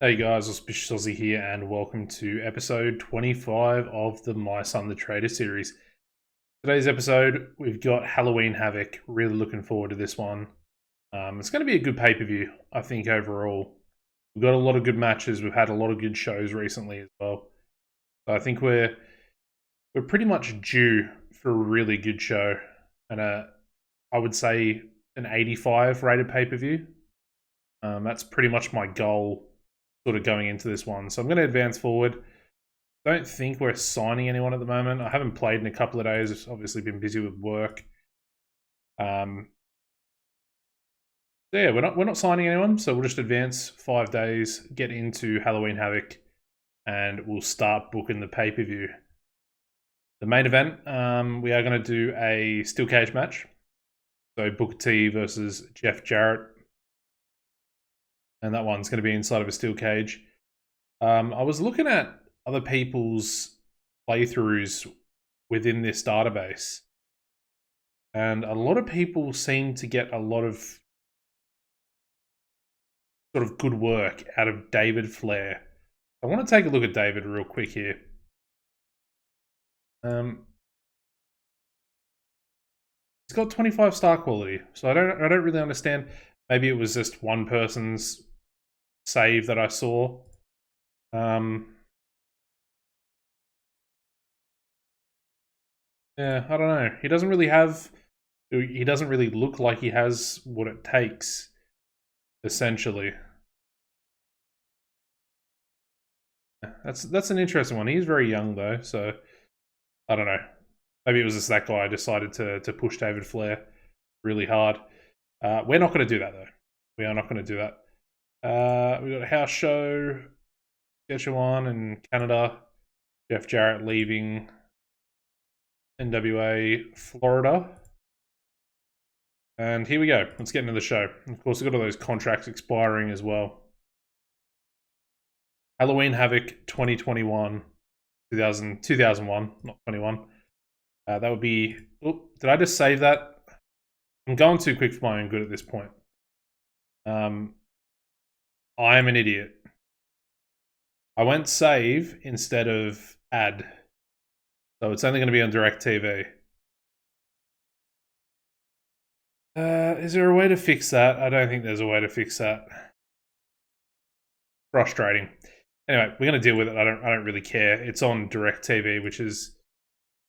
Hey guys, AuspiciousAussie here, and welcome to episode 25 of the My Son the Traitor series. Today's episode, we've got Halloween Havoc. Really looking forward to this one. It's going to be a good pay-per-view, I think, overall. We've got a lot of good matches. We've had a lot of good shows recently as well. So I think we're pretty much due for a really good show. And I would say an 85 rated pay-per-view. That's pretty much my goal sort of going into this one. So I'm going to advance forward. Don't think we're signing anyone at the moment. I haven't played in a couple of days. I've obviously been busy with work. So yeah, we're not signing anyone. So we'll just advance 5 days, get into Halloween Havoc, and we'll start booking the pay-per-view. The main event, we are going to do a steel cage match. So Booker T versus Jeff Jarrett. And that one's going to be inside of a steel cage. I was looking at other people's playthroughs within this database, and a lot of people seem to get a lot of sort of good work out of David Flair. I want to take a look at David real quick here. He's got 25 star quality, so I don't really understand. Maybe it was just one person's save that I saw. Yeah, I don't know. He doesn't really look like he has what it takes, essentially. That's an interesting one. He's very young though, so I don't know. Maybe it was just that guy decided to push David Flair really hard. We're not going to do that though. We are not going to do that. We got a house show, Saskatchewan and Canada. Jeff Jarrett leaving NWA, Florida. And here we go. Let's get into the show. Of course, we've got all those contracts expiring as well. Halloween Havoc 2021. 2001, not 21. That would be... Oh, did I just save that? I'm going too quick for my own good at this point. I am an idiot. I went save instead of add. So it's only going to be on DirecTV. Is there a way to fix that? I don't think there's a way to fix that. Frustrating. Anyway, we're going to deal with it. I don't really care. It's on DirecTV, which is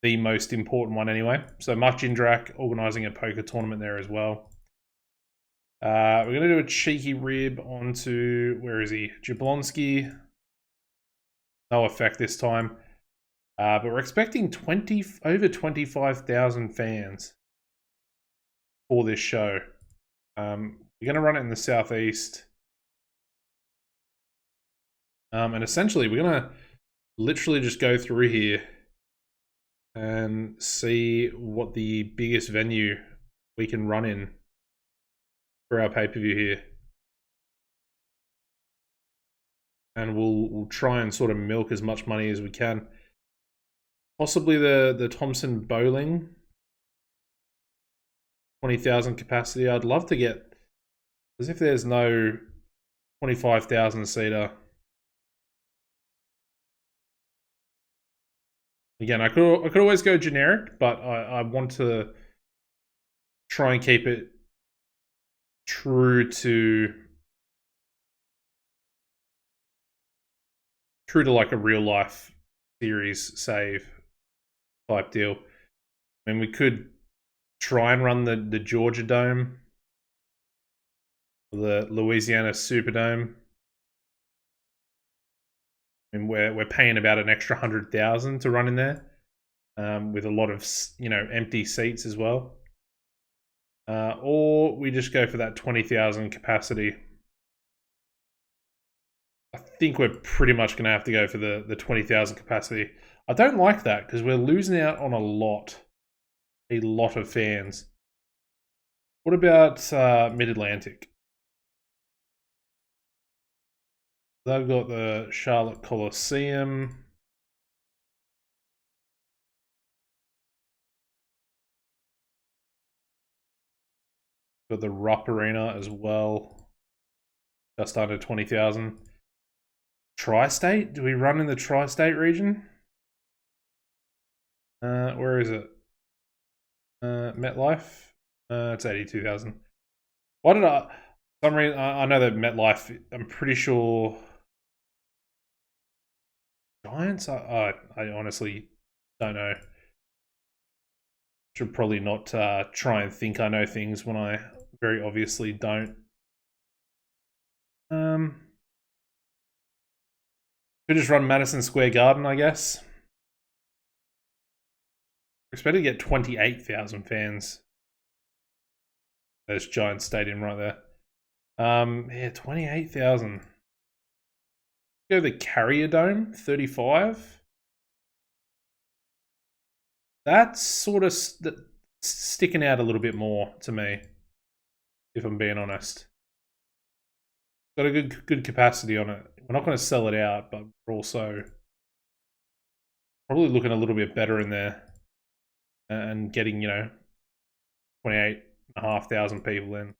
the most important one anyway. So Much Indrak organising a poker tournament there as well. We're going to do a cheeky rib onto, where is he? Jablonski. No effect this time. But we're expecting over 25,000 fans for this show. We're going to run it in the southeast. And essentially, we're going to literally just go through here and see what the biggest venue we can run in for our pay-per-view here. And we'll try and sort of milk as much money as we can. Possibly the Thompson Bowling. 20,000 capacity. I'd love to get, as if there's no 25,000 seater. Again, I could always go generic, but I want to try and keep it true to like a real life series save type deal. I mean, we could try and run the Georgia Dome, the Louisiana Superdome. I mean, we're paying about an extra 100,000 to run in there, with a lot of empty seats as well. Or we just go for that 20,000 capacity. I think we're pretty much going to have to go for the 20,000 capacity. I don't like that because we're losing out on a lot of fans. What about Mid-Atlantic? They've got the Charlotte Coliseum. Got the Rupp Arena as well. Just under 20,000. Tri-state? Do we run in the tri-state region? Where is it? MetLife? It's 82,000. Why did I... For some reason, I know that MetLife, I'm pretty sure... Giants? I honestly don't know. Should probably not try and think I know things when I very obviously don't. Could just run Madison Square Garden, I guess. We're expected to get 28,000 fans. There's Giant Stadium right there. Yeah, 28,000. Go the Carrier Dome, 35. That's sort of sticking out a little bit more to me, if I'm being honest. Got a good capacity on it. We're not going to sell it out, but we're also probably looking a little bit better in there and getting, 28,500 people in,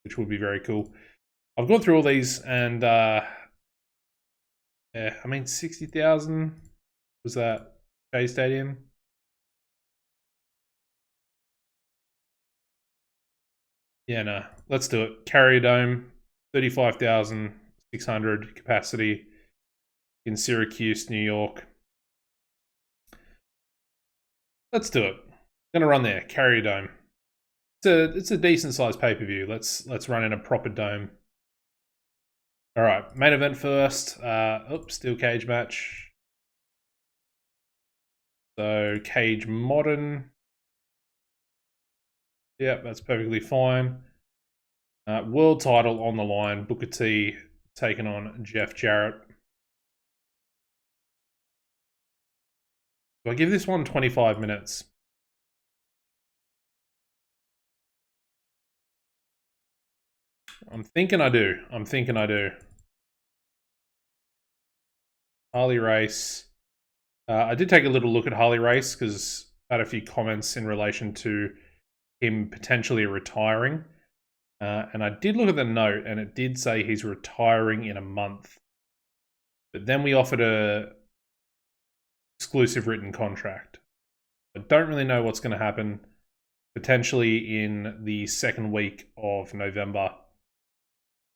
which would be very cool. I've gone through all these and, yeah, I mean, 60,000 was that Shea Stadium. Yeah, no, let's do it. Carrier Dome, 35,600 capacity in Syracuse, New York. Let's do it. I'm gonna run there. Carrier Dome. It's a decent sized pay per view. Let's run in a proper dome. All right, main event first. Steel cage match. So cage modern. Yep, that's perfectly fine. World title on the line. Booker T taking on Jeff Jarrett. Do I give this one 25 minutes? I'm thinking I do. Harley Race. I did take a little look at Harley Race because I had a few comments in relation to him potentially retiring. And I did look at the note and it did say he's retiring in a month. But then we offered a exclusive written contract. I don't really know what's going to happen. Potentially in the second week of November,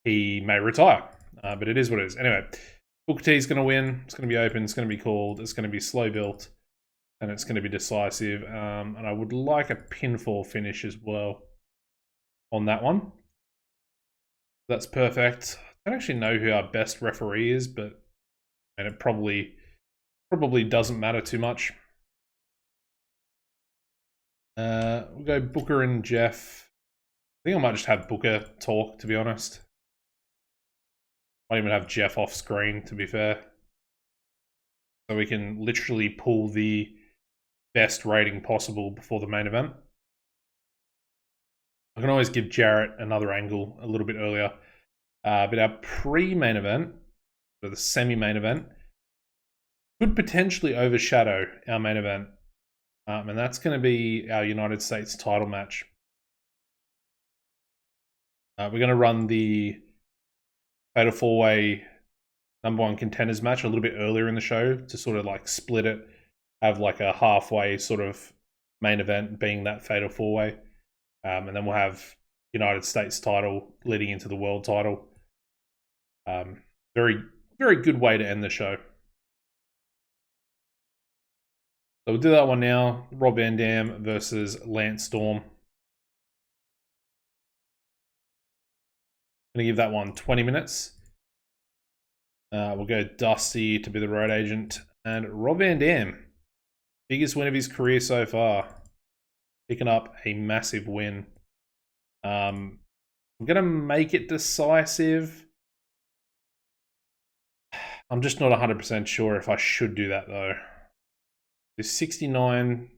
he may retire. But it is what it is. Anyway, Booker T is going to win. It's going to be open. It's going to be called. It's going to be slow built. And it's going to be decisive. And I would like a pinfall finish as well on that one. That's perfect. I don't actually know who our best referee is, but and it probably doesn't matter too much. We'll go Booker and Jeff. I think I might just have Booker talk, to be honest. Might even have Jeff off screen, to be fair. So we can literally pull the best rating possible before the main event. I can always give Jarrett another angle a little bit earlier. But our pre-main event, or the semi-main event, could potentially overshadow our main event. And that's going to be our United States title match. We're going to run the Fatal 4-Way #1 contenders match a little bit earlier in the show to sort of like split it, have like a halfway sort of main event being that Fatal 4-Way. And then we'll have United States title leading into the world title. Very, very good way to end the show. So we'll do that one now. Rob Van Dam versus Lance Storm. Going to give that one 20 minutes. We'll go Dusty to be the road agent. And Rob Van Dam, biggest win of his career so far. Picking up a massive win. I'm going to make it decisive. I'm just not 100% sure if I should do that, though. There's 69,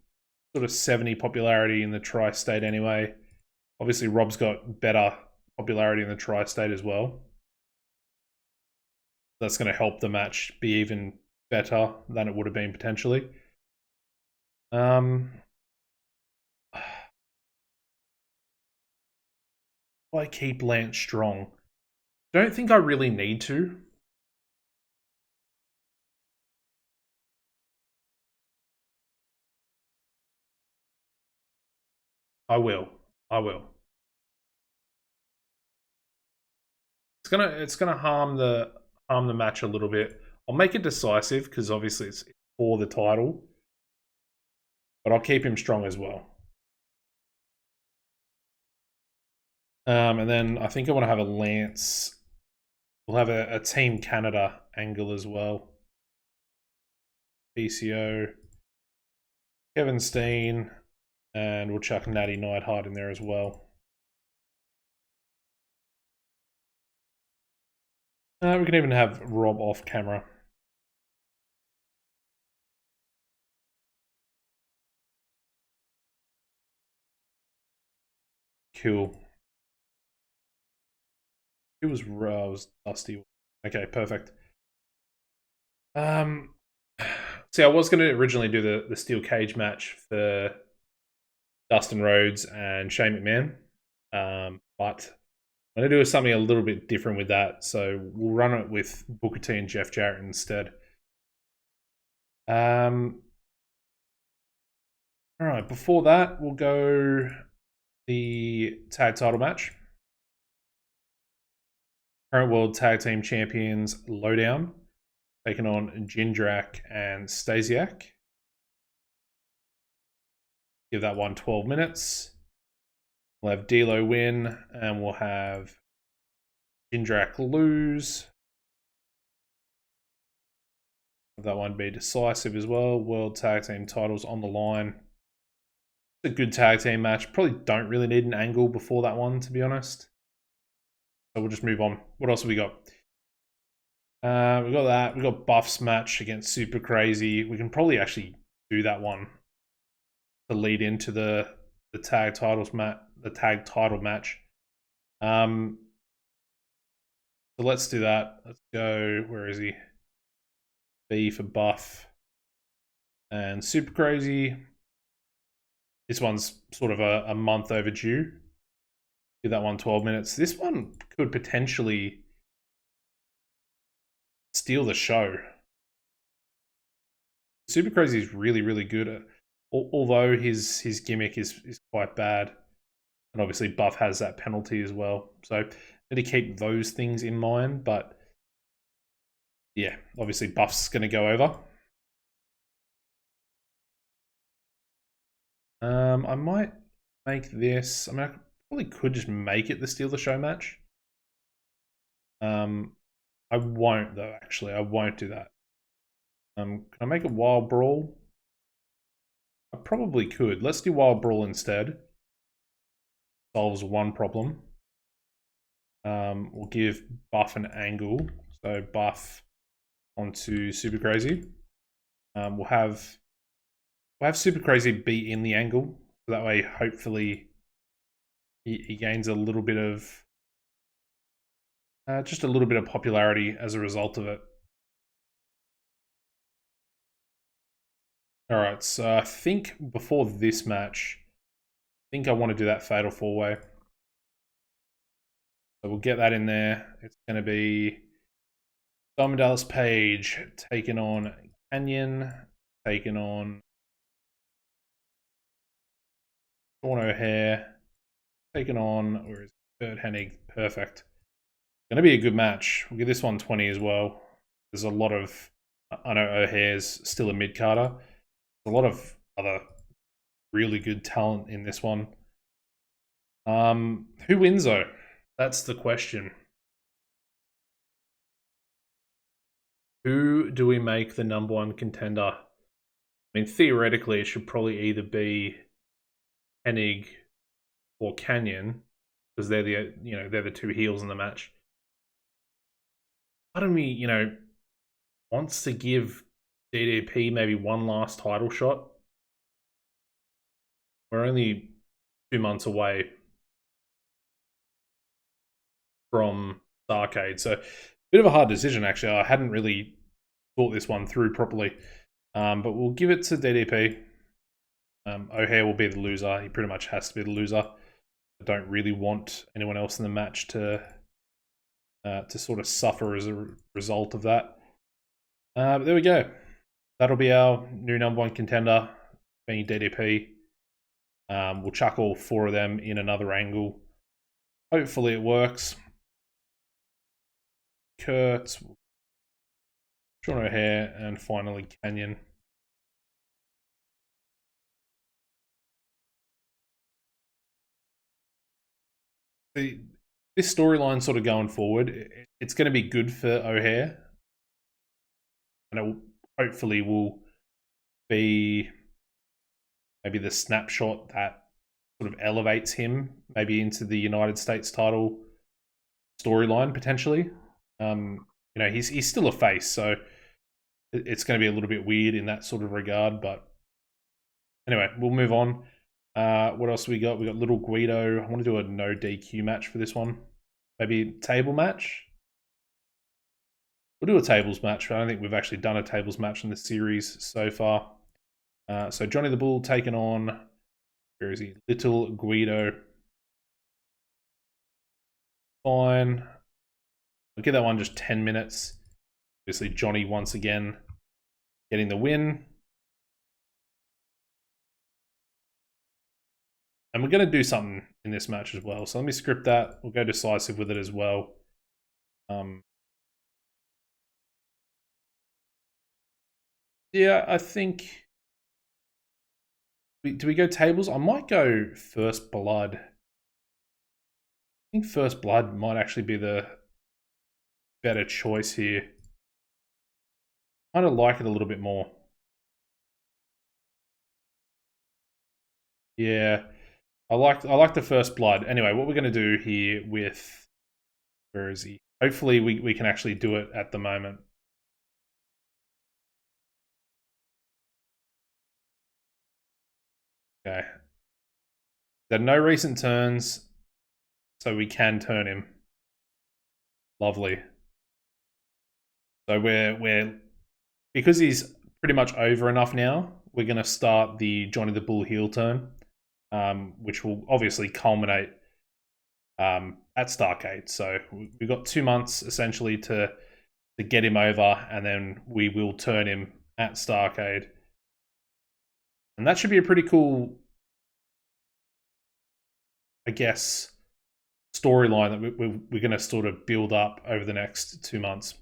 sort of 70 popularity in the tri-state anyway. Obviously, Rob's got better popularity in the tri-state as well. That's going to help the match be even better than it would have been potentially. I keep Lance strong. Don't think I really need to. I will. I will. It's gonna harm the match a little bit. I'll make it decisive because obviously it's for the title, but I'll keep him strong as well. And then I think I want to have a Lance. We'll have a Team Canada angle as well. PCO, Kevin Steen, and we'll chuck Natty Neidhart in there as well. We can even have Rob off camera. Cool. It was Dusty. Okay, perfect. See, I was going to originally do the steel cage match for Dustin Rhodes and Shane McMahon, but I'm going to do something a little bit different with that. So we'll run it with Booker T and Jeff Jarrett instead. All right, before that, we'll go the tag title match. Current World Tag Team Champions Lowdown, taking on Jindrak and Stasiak. Give that one 12 minutes. We'll have D'Lo win, and we'll have Jindrak lose. Have that one be decisive as well. World Tag Team titles on the line. It's a good tag team match. Probably don't really need an angle before that one, to be honest. So we'll just move on. What else have we got? We got that. We got Buff's match against Super Crazy. We can probably actually do that one to lead into the tag titles match. The tag title match. So let's do that. Let's go. Where is he? B for Buff and Super Crazy. This one's sort of a month overdue. Give that one 12 minutes. This one could potentially steal the show. Super Crazy is really, really good. Although his gimmick is quite bad. And obviously Buff has that penalty as well. So need to keep those things in mind. But yeah, obviously Buff's going to go over. I might make this... I mean, I probably could just make it the Steal the Show match. I won't, though, actually. I won't do that. Can I make it Wild Brawl? I probably could. Let's do Wild Brawl instead. Solves one problem. We'll give Buff an angle. So Buff onto Super Crazy. We'll have Super Crazy be in the angle. So that way, hopefully, he gains a little bit of... just a little bit of popularity as a result of it. Alright, so I think before this match, I think I want to do that Fatal 4-Way. So we'll get that in there. It's going to be Diamond Dallas Page taking on Canyon, taking on Sean O'Hare, taking on, where is Bert Hennig? Perfect. Going to be a good match. We'll give this one 20 as well. There's a lot of, I know O'Hare's still a mid-carder. There's a lot of other really good talent in this one. Who wins though? That's the question. Who do we make the #1 contender? I mean, theoretically, it should probably either be Hennig or Canyon, because they're the two heels in the match. Part of me, wants to give DDP maybe one last title shot. We're only 2 months away from Starrcade, so bit of a hard decision actually. I hadn't really thought this one through properly, but we'll give it to DDP. O'Hare will be the loser. He pretty much has to be the loser. I don't really want anyone else in the match to sort of suffer as a result of that. But there we go. That'll be our new #1 contender, being DDP. We'll chuck all 4 of them in another angle. Hopefully it works. Kurt, Sean O'Hare, and finally Canyon. This storyline sort of going forward, it's going to be good for O'Hare. And it hopefully will be maybe the snapshot that sort of elevates him maybe into the United States title storyline potentially. You know, he's still a face, so it's going to be a little bit weird in that sort of regard. But anyway, we'll move on. What else we got? We got Little Guido. I want to do a no DQ match for this one. Maybe table match. We'll do a tables match. I don't think we've actually done a tables match in the series so far. So Johnny the Bull taking on, where is he? Little Guido. Fine. I'll give that one just 10 minutes. Obviously, Johnny once again getting the win. And we're going to do something in this match as well. So let me script that. We'll go decisive with it as well. Yeah, I think... Do we go tables? I might go First Blood. I think First Blood might actually be the better choice here. I kind of like it a little bit more. Yeah, I like the First Blood. Anyway, what we're going to do here with... Where is he? Hopefully we can actually do it at the moment. Okay. There are no recent turns, so we can turn him. Lovely. So we're because he's pretty much over enough now, we're going to start the Johnny the Bull heel turn, which will obviously culminate at Starrcade. So we've got 2 months essentially to get him over, and then we will turn him at Starrcade. And that should be a pretty cool, I guess, storyline that we're going to sort of build up over the next 2 months.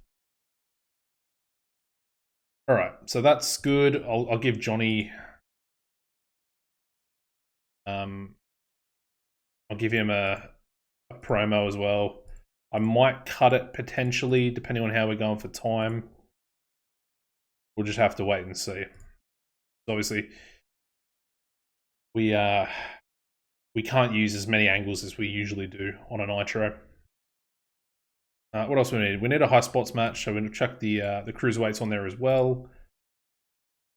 All right, so that's good. I'll give Johnny... I'll give him a promo as well. I might cut it potentially, depending on how we're going for time. We'll just have to wait and see. Obviously, we can't use as many angles as we usually do on a Nitro. What else we need? We need a high spots match, so we're going to chuck the cruiserweights on there as well.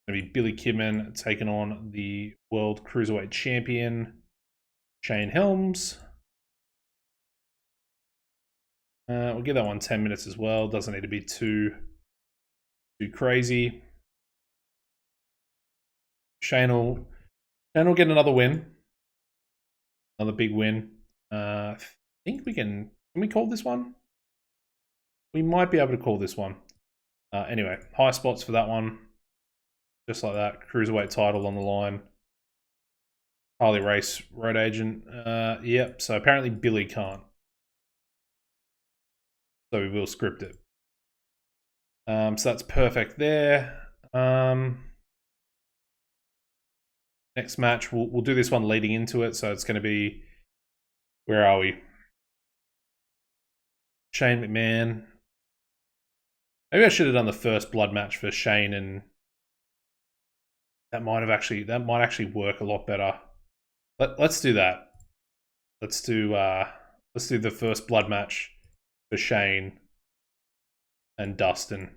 It's going to be Billy Kidman taking on the World Cruiserweight Champion, Shane Helms. We'll give that one 10 minutes as well. Doesn't need to be too crazy. Shane will get another win. Another big win. I think we can we call this one? We might be able to call this one. Anyway, high spots for that one. Just like that. Cruiserweight title on the line. Harley Race Road Agent. Yep, so apparently Billy can't. So we will script it. So that's perfect there. Next match, we'll do this one leading into it. So it's going to be... Where are we? Shane McMahon. Maybe I should have done the First Blood match for Shane, and that might actually work a lot better. Let's do that. Let's do the First Blood match for Shane and Dustin.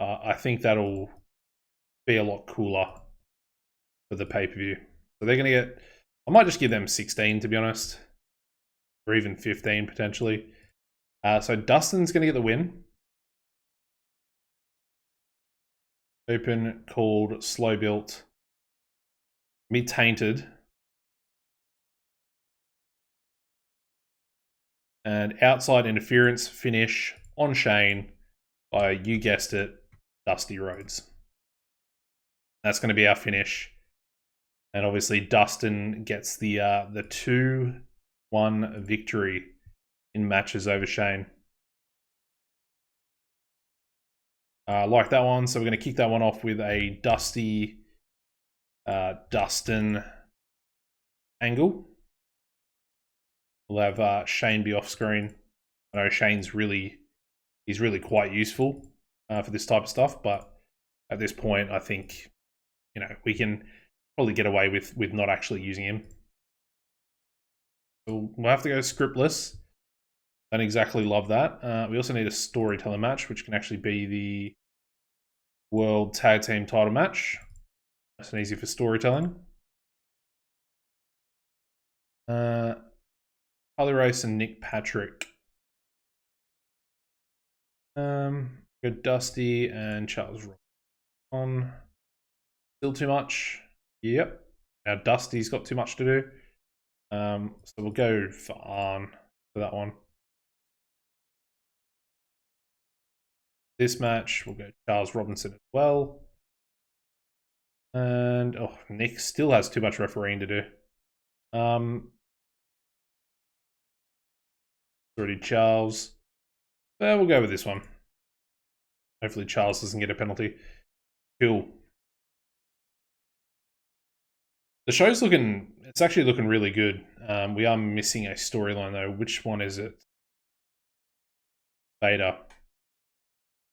I think that'll be a lot cooler for the pay-per-view. So they're gonna get... I might just give them 16, to be honest, or even 15 potentially. So Dustin's gonna get the win. Open, called, slow built, mid-tainted, and outside interference finish on Shane by, you guessed it, Dusty Rhodes. That's going to be our finish. And obviously Dustin gets the 2-1 victory in matches over Shane. Like that one, so we're going to kick that one off with a Dustin angle. We'll have Shane be off screen. I know Shane's he's really quite useful for this type of stuff, but at this point, I think we can probably get away with not actually using him. So we'll have to go scriptless. Don't exactly love that. We also need a storytelling match, which can actually be the World Tag Team title match. Nice and easy for storytelling. Harley Race and Nick Patrick. Good Dusty and Charles on. Still too much. Yep. Now Dusty's got too much to do. So we'll go for Arn for that one. This match, we'll go Charles Robinson as well. And Nick still has too much refereeing to do. Already Charles. But we'll go with this one. Hopefully Charles doesn't get a penalty. Cool. The show's it's actually looking really good. We are missing a storyline though. Which one is it? Vader.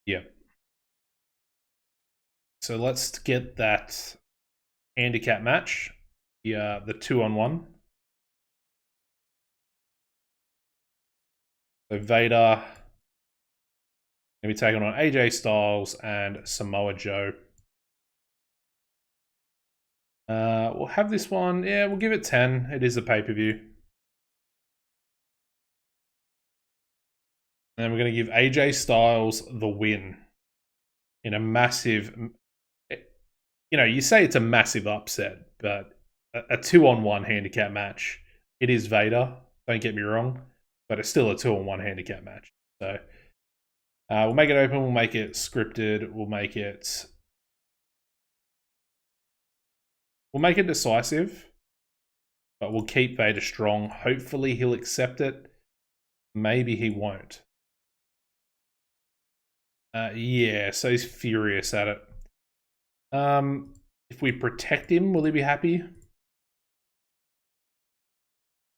Yeah. So let's get that handicap match. The 2-on-1. So Vader going to be taking on AJ Styles and Samoa Joe. We'll have this one. Yeah, we'll give it 10. It is a pay-per-view. And then we're going to give AJ Styles the win in a massive... you say it's a massive upset, but a 2-on-1 handicap match. It is Vader, don't get me wrong, but it's still a 2-on-1 handicap match. So we'll make it open, we'll make it scripted, we'll make it decisive, but we'll keep Vader strong. Hopefully he'll accept it. Maybe he won't. Yeah, so he's furious at it. If we protect him, will he be happy?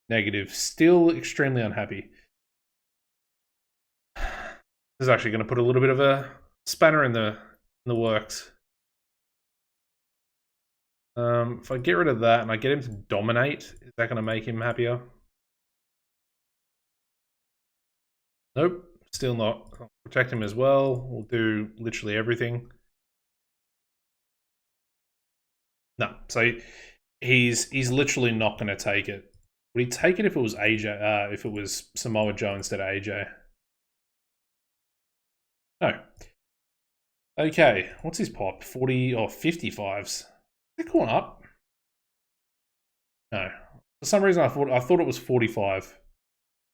Negative. Still extremely unhappy. This is actually going to put a little bit of a spanner in the works. If I get rid of that and I get him to dominate, is that going to make him happier? Nope, still not. I'll protect him as well. We'll do literally everything. No, so he's literally not going to take it. Would he take it if it was AJ? If it was Samoa Joe instead of AJ? No. Okay, what's his pop? 40 or 55s? Is it going up? No. For some reason, I thought it was 45.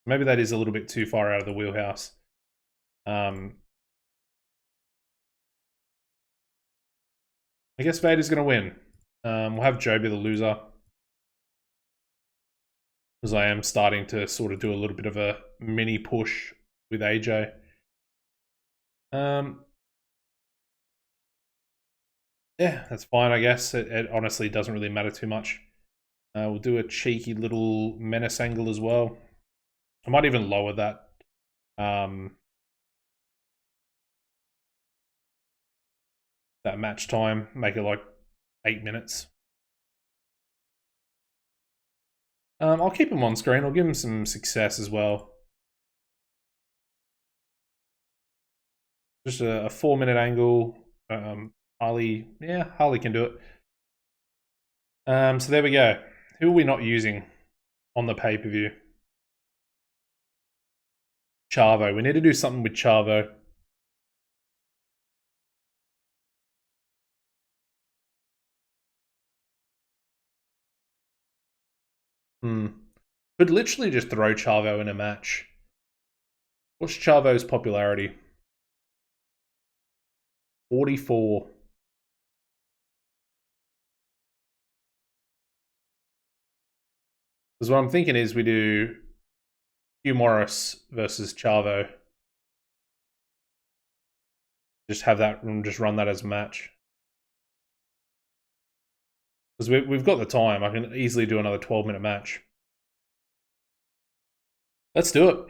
Maybe that is a little bit too far out of the wheelhouse. I guess Vader's going to win. We'll have Joe be the loser. Because I am starting to sort of do a little bit of a mini push with AJ. Yeah, that's fine, I guess. It honestly doesn't really matter too much. We'll do a cheeky little menace angle as well. I might even lower that. That match time, make it like 8 minutes. I'll keep him on screen. I'll give him some success as well. Just a 4-minute angle. Harley can do it. So there we go. Who are we not using on the pay-per-view? Chavo. We need to do something with Chavo. Could literally just throw Chavo in a match. What's Chavo's popularity? 44. Because what I'm thinking is we do Hugh Morris versus Chavo. Just have that, just run that as a match. Because we've got the time. I can easily do another 12-minute match. Let's do it.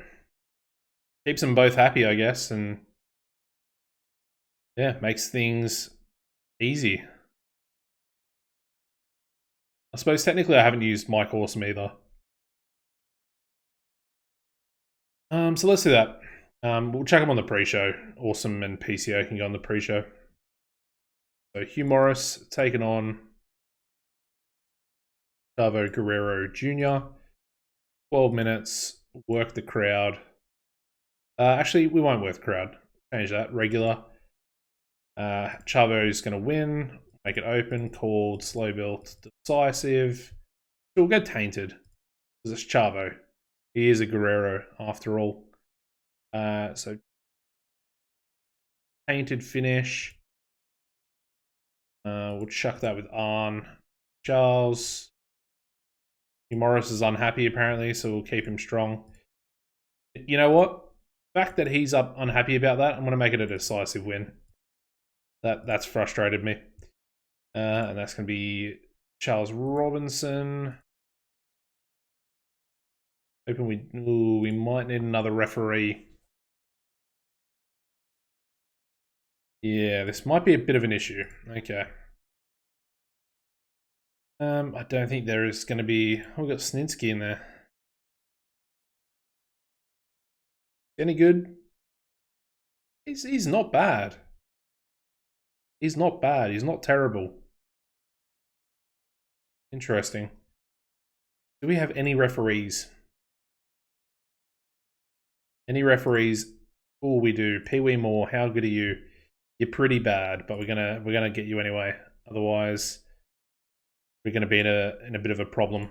Keeps them both happy, I guess, and yeah, makes things easy. I suppose technically I haven't used Mike Awesome either. So let's do that. We'll check them on the pre-show. Awesome and PCO can go on the pre-show. So Hugh Morris taking on Chavo Guerrero Jr. 12 minutes. Work the crowd. Actually, we won't work the crowd. Change that. Regular. Chavo's going to win. Make it open. Called. Slow built. Decisive. We'll get tainted. Because it's Chavo. He is a Guerrero after all. So tainted finish. We'll chuck that with Arn. Charles. Morris is unhappy apparently, so we'll keep him strong. You know what? The fact that he's unhappy about that, I'm going to make it a decisive win. That's frustrated me. And that's going to be Charles Robinson. Hoping we might need another referee. Yeah, this might be a bit of an issue. Okay. I don't think there is going to be... Oh, we've got Snitsky in there. Any good? He's not bad. He's not bad. He's not terrible. Interesting. Do we have any referees? Any referees? Oh, we do. Pee Wee Moore, how good are you? You're pretty bad, but we're gonna get you anyway. Otherwise, we're gonna be in a bit of a problem.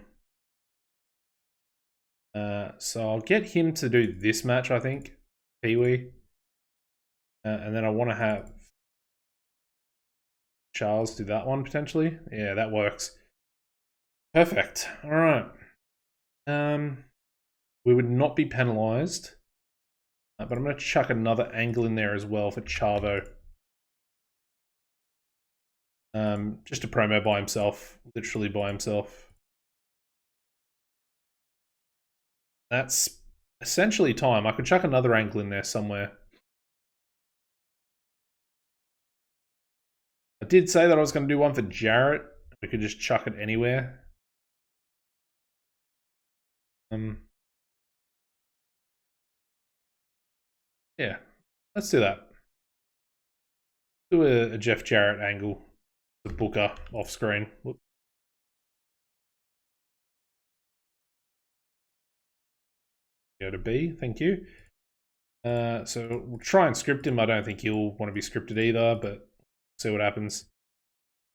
So I'll get him to do this match, I think. Pee Wee. And then I want to have Charles do that one potentially. Yeah, that works. Perfect. All right. We would not be penalized, but I'm going to chuck another angle in there as well for Chavo. Just a promo by himself, literally by himself. That's essentially time. I could chuck another angle in there somewhere. I did say that I was going to do one for Jarrett. We could just chuck it anywhere. Yeah, let's do that. Do a Jeff Jarrett angle. The Booker off screen. Whoop. Go to B, thank you. So we'll try and script him. I don't think he'll want to be scripted either, but see what happens.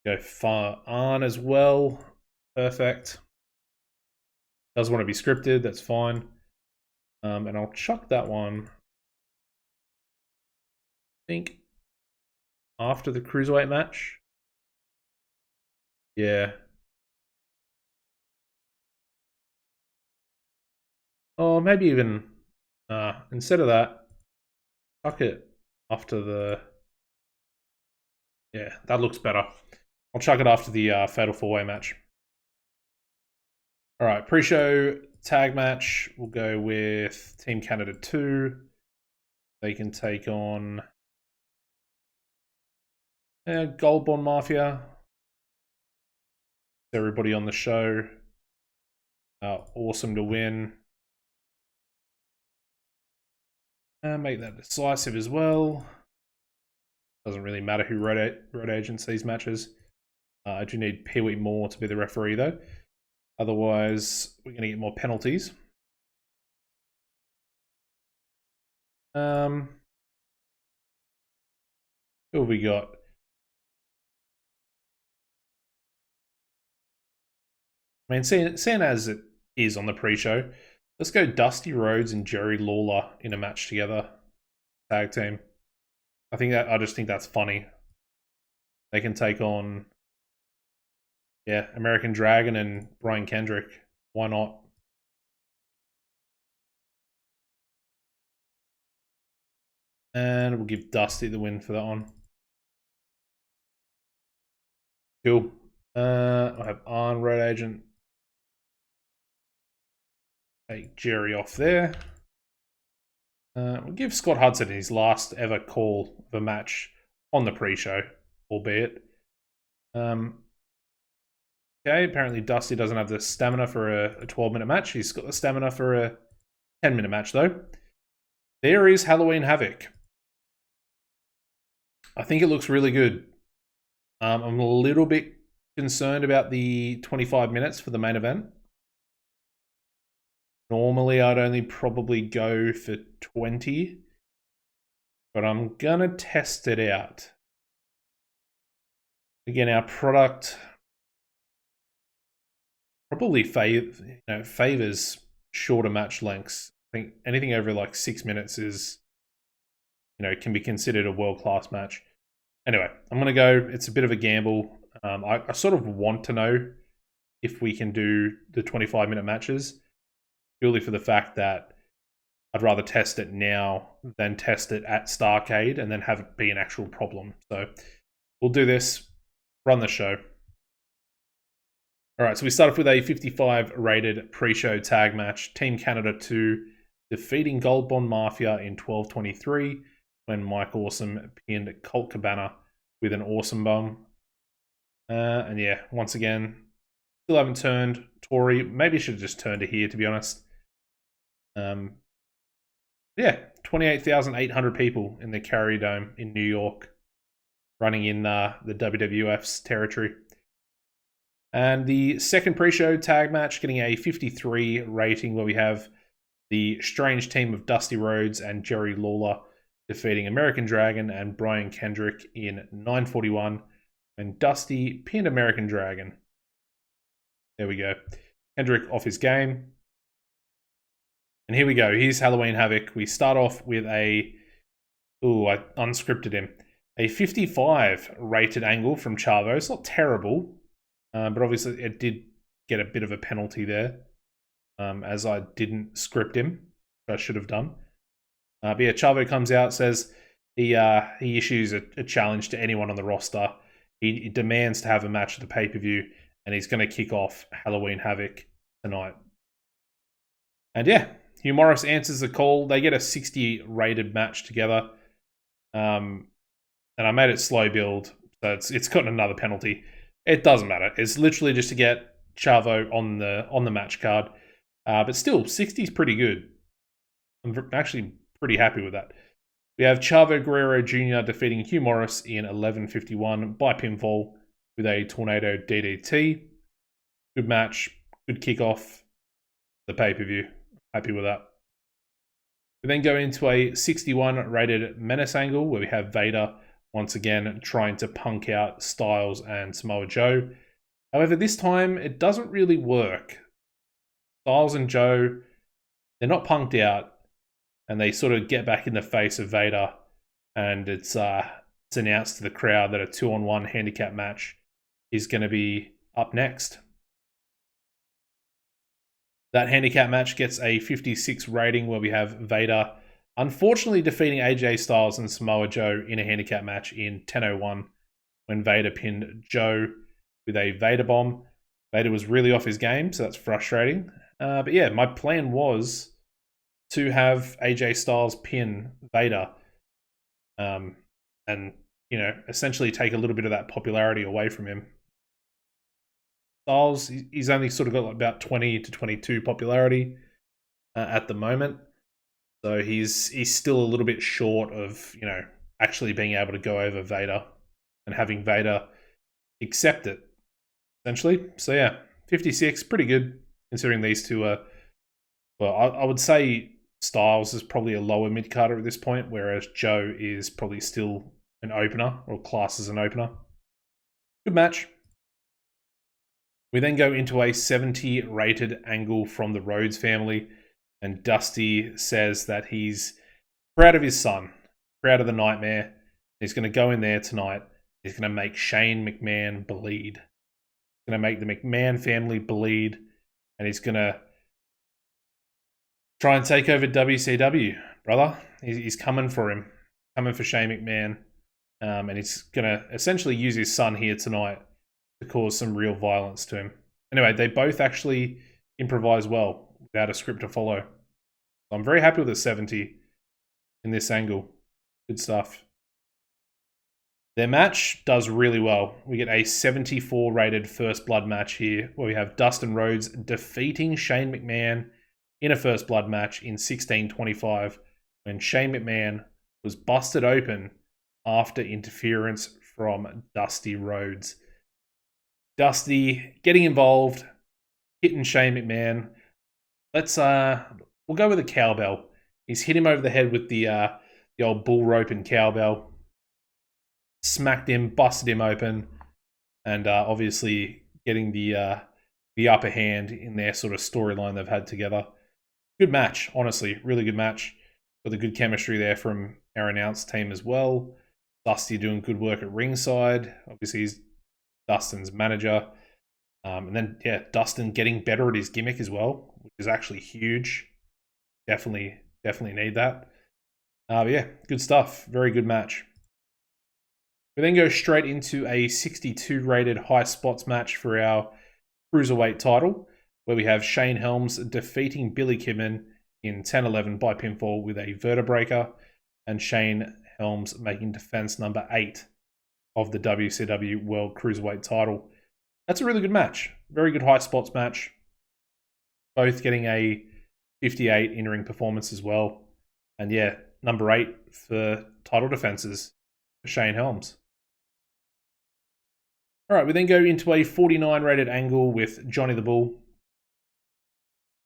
Go far on as well. Perfect. Does want to be scripted, that's fine. And I'll chuck that one. I think after the Cruiserweight match. Yeah. Oh, maybe even instead of that, chuck it after the... Yeah, that looks better. I'll chuck it after the Fatal 4-Way match. All right, pre-show tag match. We'll go with Team Canada 2. They can take on Gold Bond Mafia. Everybody on the show. Awesome to win. Make that decisive as well. Doesn't really matter who road agents these matches. I do need Pee Wee Moore to be the referee though. Otherwise, we're going to get more penalties. Who have we got? I mean, seeing as it is on the pre-show, let's go Dusty Rhodes and Jerry Lawler in a match together. Tag team. I just think that's funny. They can take on, yeah, American Dragon and Brian Kendrick. Why not? And we'll give Dusty the win for that one. Cool. I have Arn, Road Agent. Take Jerry off there. We'll give Scott Hudson his last ever call of a match on the pre-show, albeit. Okay, apparently Dusty doesn't have the stamina for a 12-minute match. He's got the stamina for a 10-minute match, though. There is Halloween Havoc. I think it looks really good. I'm a little bit concerned about the 25 minutes for the main event. Normally, I'd only probably go for 20, but I'm gonna test it out. Again, our product probably favors shorter match lengths. I think anything over like 6 minutes is, can be considered a world-class match. Anyway, I'm gonna go. It's a bit of a gamble. I sort of want to know if we can do the 25-minute matches, purely for the fact that I'd rather test it now than test it at Starrcade and then have it be an actual problem. So we'll do this, run the show. All right, so we start off with a 55 rated pre-show tag match. Team Canada 2 defeating Gold Bond Mafia in 12:23 when Mike Awesome pinned Colt Cabana with an Awesome Bomb. And yeah, once again, still haven't turned. Tori, maybe should have just turned to here, to be honest. Yeah, 28,800 people in the Carrier Dome in New York, running in the WWF's territory. And the second pre-show tag match getting a 53 rating, where we have the strange team of Dusty Rhodes and Jerry Lawler defeating American Dragon and Brian Kendrick in 9:41 when Dusty pinned American Dragon. There we go. Kendrick off his game. And here we go. Here's Halloween Havoc. We start off with I unscripted him. A 55 rated angle from Chavo. It's not terrible, but obviously it did get a bit of a penalty there, as I didn't script him, which I should have done. But yeah, Chavo comes out, says he issues a challenge to anyone on the roster. He demands to have a match at the pay-per-view, and he's going to kick off Halloween Havoc tonight. And yeah, Hugh Morris answers the call. They get a 60 rated match together. And I made it slow build, so it's gotten another penalty. It doesn't matter. It's literally just to get Chavo on the match card. But still, 60 is pretty good. I'm actually pretty happy with that. We have Chavo Guerrero Jr. defeating Hugh Morris in 11:51 by pinfall with a Tornado DDT. Good match. Good kickoff. The pay-per-view. Happy with that. We then go into a 61 rated Menace angle where we have Vader once again trying to punk out Styles and Samoa Joe. However, this time it doesn't really work. Styles and Joe, they're not punked out, and they sort of get back in the face of Vader, and it's announced to the crowd that a 2-on-1 handicap match is going to be up next. That handicap match gets a 56 rating where we have Vader unfortunately defeating AJ Styles and Samoa Joe in a handicap match in 10:01 when Vader pinned Joe with a Vader bomb. Vader was really off his game, so that's frustrating. But yeah, my plan was to have AJ Styles pin Vader and, essentially take a little bit of that popularity away from him. Styles, he's only sort of got about 20 to 22 popularity at the moment. So he's still a little bit short of, actually being able to go over Vader and having Vader accept it, essentially. So yeah, 56, pretty good, considering these two are, well, I would say Styles is probably a lower mid-carder at this point, whereas Joe is probably still an opener, or classed as an opener. Good match. We then go into a 70 rated angle from the Rhodes family, and Dusty says that he's proud of his son, proud of the Nightmare. He's going to go in there tonight. He's going to make Shane McMahon bleed. He's going to make the McMahon family bleed, and he's going to try and take over WCW, brother. He's coming for him. coming for Shane McMahon. And he's going to essentially use his son here tonight to cause some real violence to him. Anyway, they both actually improvise well without a script to follow. So I'm very happy with a 70 in this angle. Good stuff. Their match does really well. We get a 74 rated First Blood match here, where we have Dustin Rhodes defeating Shane McMahon in a First Blood match in 1625, when Shane McMahon was busted open after interference from Dusty Rhodes. Dusty getting involved, hitting Shane McMahon. We'll go with a cowbell. He's hit him over the head with the old bull rope and cowbell. Smacked him, busted him open, and obviously getting the upper hand in their sort of storyline they've had together. Good match, honestly, really good match. Got the good chemistry there from our announce team as well. Dusty doing good work at ringside. Obviously, he's Dustin's manager. And then, yeah, Dustin getting better at his gimmick as well, which is actually huge. Definitely need that. But yeah, good stuff. Very good match. We then go straight into a 62 rated high spots match for our Cruiserweight title, where we have Shane Helms defeating Billy Kidman in 10-11 by pinfall with a vertebreaker, and Shane Helms making defense number 8 of the WCW World Cruiserweight title. That's a really good match. Very good high spots match. Both getting a 58 in-ring performance as well. And yeah, number 8 for title defenses for Shane Helms. All right, we then go into a 49 rated angle with Johnny the Bull.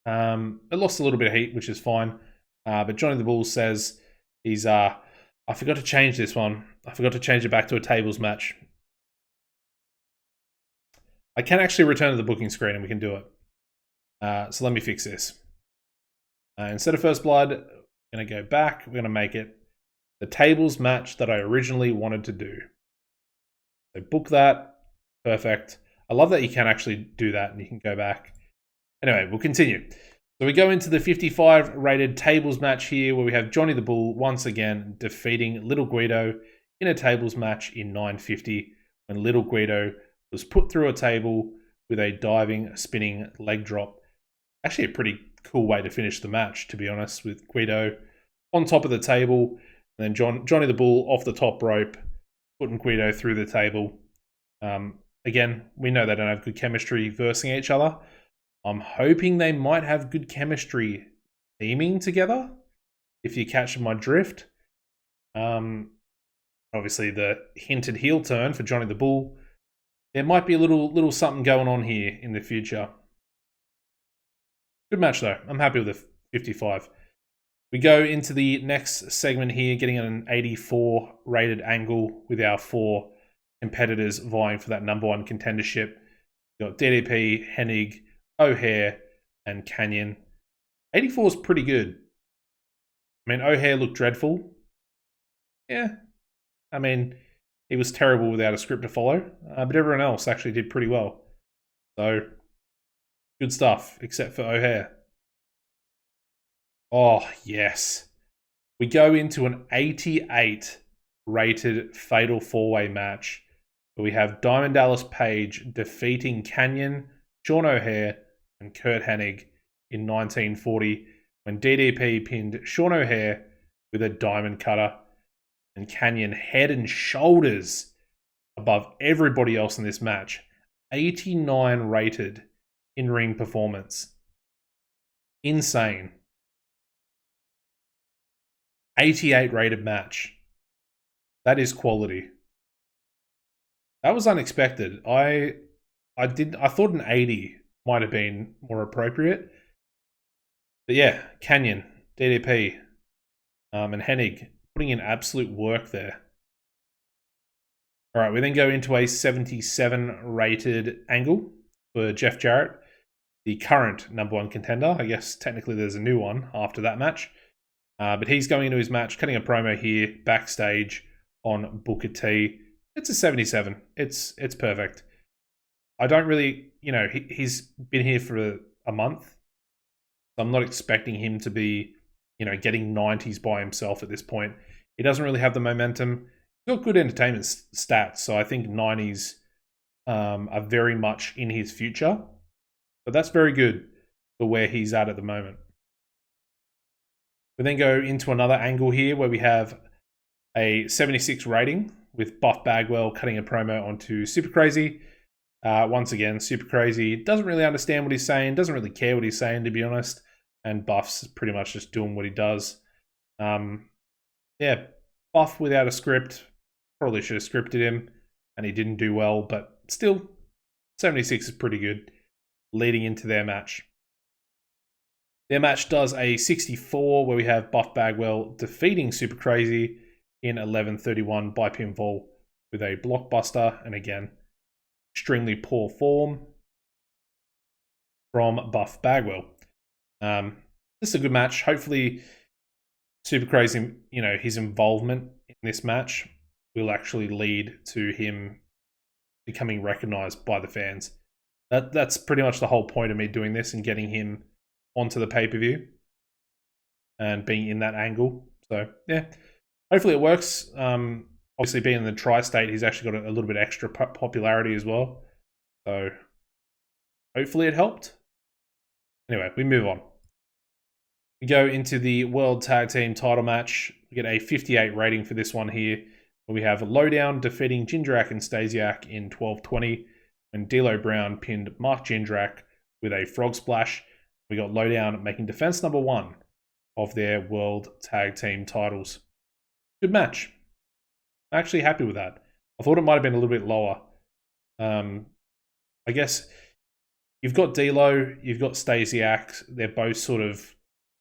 It lost a little bit of heat, which is fine. But Johnny the Bull says he's, I forgot to change this one. I forgot to change it back to a tables match. I can actually return to the booking screen and we can do it. So let me fix this. Instead of First Blood, we're going to go back. We're going to make it the tables match that I originally wanted to do. So book that. Perfect. I love that you can actually do that and you can go back. Anyway, we'll continue. So we go into the 55 rated tables match here, where we have Johnny the Bull once again defeating Little Guido in a tables match in 950, when Little Guido was put through a table with a diving, spinning leg drop. Actually a pretty cool way to finish the match, to be honest, with Guido on top of the table, and then Johnny the Bull off the top rope, putting Guido through the table. Again, we know they don't have good chemistry versing each other. I'm hoping they might have good chemistry teaming together, if you catch my drift. Obviously, the hinted heel turn for Johnny the Bull. There might be a little something going on here in the future. Good match, though. I'm happy with the 55. We go into the next segment here, getting an 84 rated angle with our 4 competitors vying for that number 1 contendership. We've got DDP, Hennig, O'Hare, and Canyon. 84 is pretty good. I mean, O'Hare looked dreadful. Yeah. I mean, he was terrible without a script to follow. But everyone else actually did pretty well. So, good stuff, except for O'Hare. Oh, yes. We go into an 88 rated Fatal 4-Way match, where we have Diamond Dallas Page defeating Canyon, Sean O'Hare, and Kurt Hennig in 1940, when DDP pinned Sean O'Hare with a diamond cutter, and Canyon head and shoulders above everybody else in this match. 89 rated in-ring performance. Insane. 88 rated match. That is quality. That was unexpected. I thought an 80 might have been more appropriate. But yeah, Canyon, DDP, and Hennig putting in absolute work there. All right, we then go into a 77 rated angle for Jeff Jarrett, the current number 1 contender. I guess technically there's a new one after that match. But he's going into his match, cutting a promo here backstage on Booker T. It's a 77. It's perfect. I don't really, he's been here for a month. I'm not expecting him to be, getting 90s by himself at this point. He doesn't really have the momentum. He's got good entertainment stats, so I think 90s are very much in his future. But that's very good for where he's at the moment. We then go into another angle here where we have a 76 rating with Buff Bagwell cutting a promo onto Super Crazy. Once again, Super Crazy doesn't really understand what he's saying, doesn't really care what he's saying, to be honest. And Buff's pretty much just doing what he does. Yeah, Buff without a script, probably should have scripted him, and he didn't do well, but still, 76 is pretty good leading into their match. Their match does a 64 where we have Buff Bagwell defeating Super Crazy in 11:31 by pinfall with a blockbuster, and again, extremely poor form from Buff Bagwell. This is a good match. Hopefully, Super Crazy, his involvement in this match will actually lead to him becoming recognized by the fans. That's pretty much the whole point of me doing this and getting him onto the pay-per-view and being in that angle. So, yeah, hopefully it works. Obviously, being in the tri-state, he's actually got a little bit extra popularity as well. So, hopefully it helped. Anyway, we move on. We go into the World Tag Team title match. We get a 58 rating for this one here. We have Lowdown defeating Jindrak and Stasiak in 12:20, and D'Lo Brown pinned Mark Jindrak with a frog splash. We got Lowdown making defense number 1 of their World Tag Team titles. Good match. I'm actually happy with that. I thought it might have been a little bit lower. I guess you've got D'Lo, you've got Stasiak. They're both sort of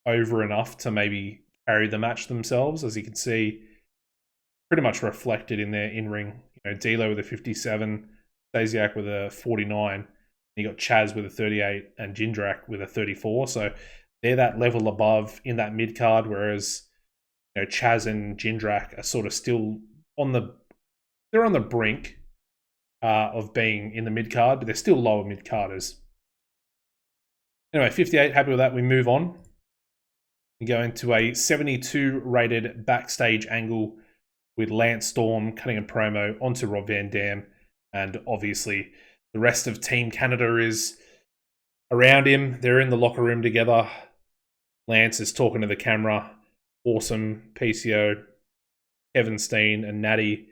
over enough to maybe carry the match themselves, as you can see, pretty much reflected in their in-ring. D'Lo with a 57, Stasiak with a 49. You got Chaz with a 38 and Jindrak with a 34. So they're that level above in that mid card, whereas Chaz and Jindrak are sort of still on the brink of being in the mid card, but they're still lower mid carders. Anyway, 58, happy with that. We move on. We go into a 72 rated backstage angle with Lance Storm cutting a promo onto Rob Van Dam, and obviously the rest of Team Canada is around him. They're in the locker room together. Lance is talking to the camera. Awesome, PCO, Kevin Steen, and Natty.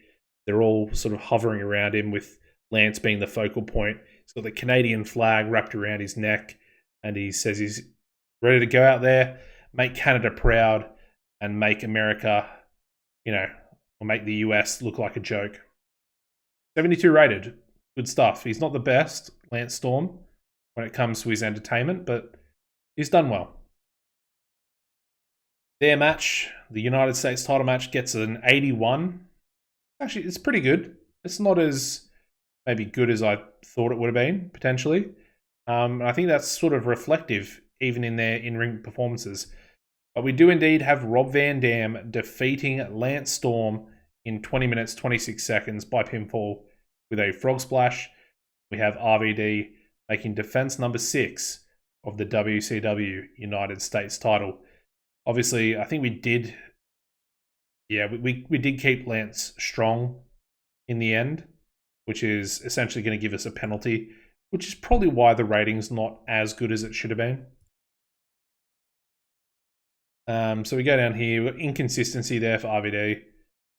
They're all sort of hovering around him with Lance being the focal point. He's got the Canadian flag wrapped around his neck, and he says he's ready to go out there, make Canada proud, and make America, or make the US look like a joke. 72 rated. Good stuff. He's not the best, Lance Storm, when it comes to his entertainment, but he's done well. Their match, the United States title match, gets an 81. Actually, it's pretty good. It's not as maybe good as I thought it would have been, potentially. And I think that's sort of reflective even in their in-ring performances. But we do indeed have Rob Van Dam defeating Lance Storm in 20 minutes, 26 seconds by pinfall with a frog splash. We have RVD making defense number 6 of the WCW United States title. Obviously, I think we did keep Lance strong in the end, which is essentially going to give us a penalty, which is probably why the rating's not as good as it should have been. So we go down here. We've got inconsistency there for RVD.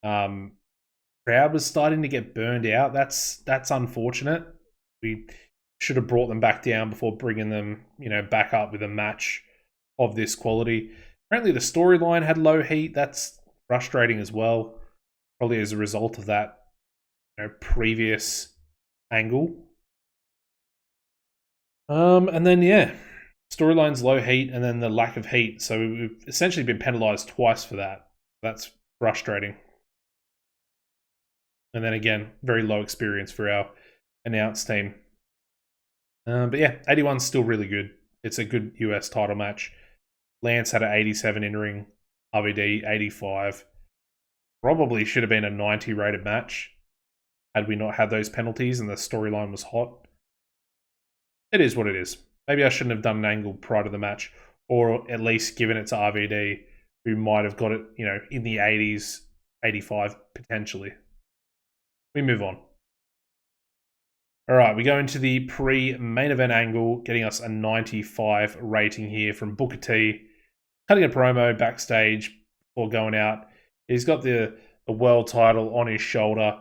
Crowd was starting to get burned out. That's unfortunate. We should have brought them back down before bringing them, back up with a match of this quality. Apparently the storyline had low heat. That's frustrating as well. Probably as a result of that, previous angle. And then, storyline's low heat and then the lack of heat. So we've essentially been penalized twice for that. That's frustrating. And then again, very low experience for our announce team. But 81's still really good. It's a good US title match. Lance had an 87 in-ring. RVD, 85. Probably should have been a 90 rated match had we not had those penalties and the storyline was hot. It is what it is. Maybe I shouldn't have done an angle prior to the match, or at least given it to RVD, who might have got it, in the 80s 85 potentially. We move on. All right, we go into the pre-main event angle, getting us a 95 rating here from Booker T. Cutting a promo backstage before going out. He's got the world title on his shoulder,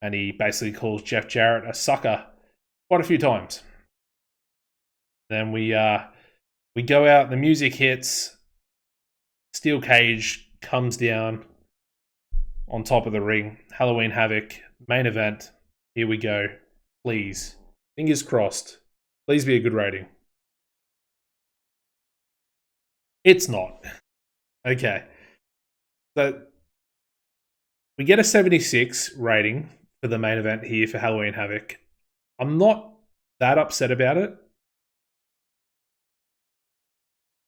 and he basically calls Jeff Jarrett a sucker quite a few times. Then we go out, the music hits, steel cage comes down on top of the ring. Halloween Havoc, main event. Here we go. Please. Fingers crossed. Please be a good rating. It's not. Okay. So we get a 76 rating for the main event here for Halloween Havoc. I'm not that upset about it,